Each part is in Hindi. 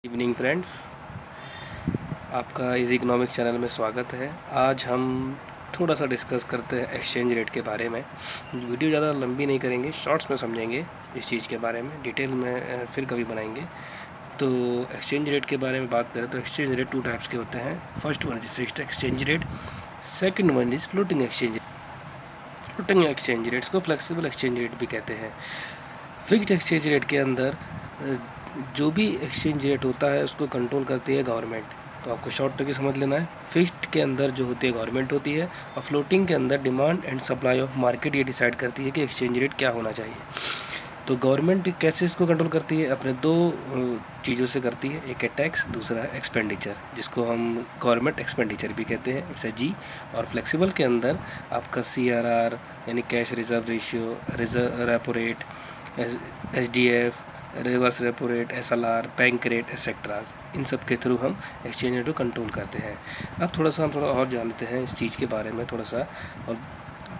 इवनिंग फ्रेंड्स, आपका इजी इकोनॉमिक चैनल में स्वागत है। आज हम थोड़ा सा डिस्कस करते हैं एक्सचेंज रेट के बारे में। वीडियो ज़्यादा लंबी नहीं करेंगे, शॉर्ट्स में समझेंगे इस चीज़ के बारे में। डिटेल में फिर कभी बनाएंगे। तो एक्सचेंज रेट के बारे में बात करें तो एक्सचेंज रेट टू टाइप्स के होते हैं। First one is fixed exchange rate, second one is floating exchange rate. Floating exchange rates को फ्लेक्सिबल एक्सचेंज रेट भी कहते हैं। फिक्स्ड एक्सचेंज रेट के अंदर जो भी एक्सचेंज रेट होता है उसको कंट्रोल करती है गवर्नमेंट। तो आपको शॉर्ट टर्म समझ लेना है। फिक्स्ड के अंदर जो होती है गवर्नमेंट होती है, और फ्लोटिंग के अंदर demand and supply of market ये डिसाइड करती है कि एक्सचेंज रेट क्या होना चाहिए। तो गवर्नमेंट कैसे इसको कंट्रोल करती है? अपने दो चीज़ों से करती है। एक है टैक्स, दूसरा है एक्सपेंडिचर, जिसको हम गवर्नमेंट एक्सपेंडिचर भी कहते हैं, इट्स जी। और फ्लेक्सिबल के अंदर आपका CRR यानी cash reserve ratio, reserve repo rate, SDF, reverse repo rate, SLR, bank rate etcetera, इन सब के थ्रू हम एक्सचेंज रेट को कंट्रोल करते हैं। अब हम थोड़ा और जानते हैं इस चीज़ के बारे में, थोड़ा सा और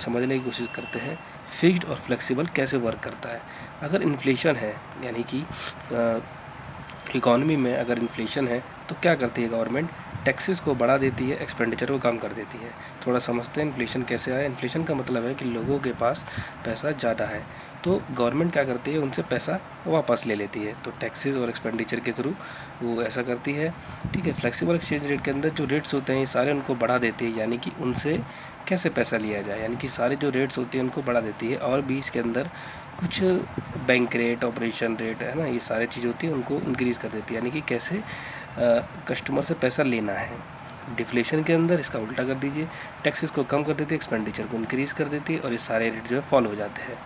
समझने की कोशिश करते हैं फिक्स्ड और फ्लेक्सिबल कैसे वर्क करता है। अगर इन्फ्लेशन है, यानी कि इकॉनमी में अगर इन्फ्लेशन है तो क्या करती है गवर्नमेंट? टैक्सेस को बढ़ा देती है, एक्सपेंडिचर को कम कर देती है। थोड़ा समझते हैं इन्फ्लेशन कैसे आया। इन्फ्लेशन का मतलब है कि लोगों के पास पैसा ज़्यादा है, तो गवर्नमेंट क्या करती है? उनसे पैसा वापस ले लेती है। तो टैक्सेस और एक्सपेंडिचर के थ्रू वो ऐसा करती है। ठीक है। फ्लेक्सिबल एक्सचेंज रेट के अंदर जो रेट्स होते हैं ये सारे उनको बढ़ा देती है, यानी कि उनसे कैसे पैसा लिया जाए, यानी कि सारे जो रेट्स होती हैं उनको बढ़ा देती है। और भी इसके अंदर कुछ बैंक रेट, ऑपरेशन रेट है ना, ये सारी चीज़ होती है उनको इंक्रीज़ कर देती है, यानी कि कैसे कस्टमर से पैसा लेना है। डिफ्लेशन के अंदर इसका उल्टा कर दीजिए, टैक्सेस को कम कर देती है, एक्सपेंडिचर को इंक्रीज़ कर देती है, और ये सारे रेट जो है फॉलो हो जाते हैं।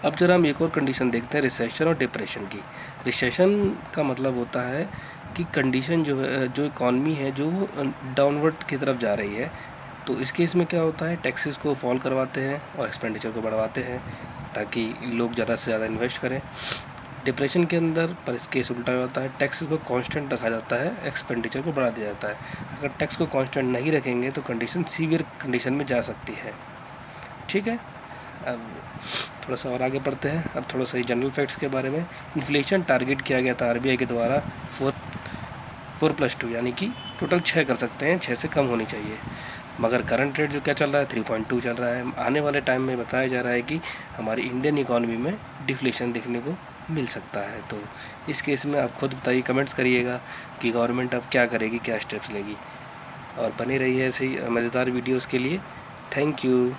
अब जरा हम एक और कंडीशन देखते हैं, रिसेशन और डिप्रेशन की। रिसेशन का मतलब होता है कि कंडीशन जो है, जो इकॉनमी है जो डाउनवर्ड की तरफ जा रही है। तो इस केस में क्या होता है? टैक्सेस को फॉल करवाते हैं और एक्सपेंडिचर को बढ़वाते हैं ताकि लोग ज़्यादा से ज़्यादा इन्वेस्ट करें। डिप्रेशन के अंदर पर इस केस उल्टा होता है, टैक्सेस को कांस्टेंट रखा जाता है, एक्सपेंडिचर को बढ़ा दिया जाता है। अगर टैक्स को कांस्टेंट नहीं रखेंगे तो कंडीशन सीवियर कंडीशन में जा सकती है। ठीक है। अब थोड़ा सा और आगे बढ़ते हैं। अब थोड़ा सा जनरल फैक्ट्स के बारे में। इन्फ्लेशन टारगेट किया गया था RBI के द्वारा 4+2, यानी कि टोटल 6 कर सकते हैं, 6 से कम होनी चाहिए। मगर करंट रेट जो क्या चल रहा है, 3.2 चल रहा है। आने वाले टाइम में बताया जा रहा है कि हमारी इंडियन इकॉनमी में डिफ्लेशन देखने को मिल सकता है। तो इस केस में आप खुद बताइए, कमेंट्स करिएगा कि गवर्नमेंट अब क्या करेगी, क्या स्टेप्स लेगी। और बने रहिए ऐसे ही मज़ेदार वीडियोज़ के लिए। Thank you.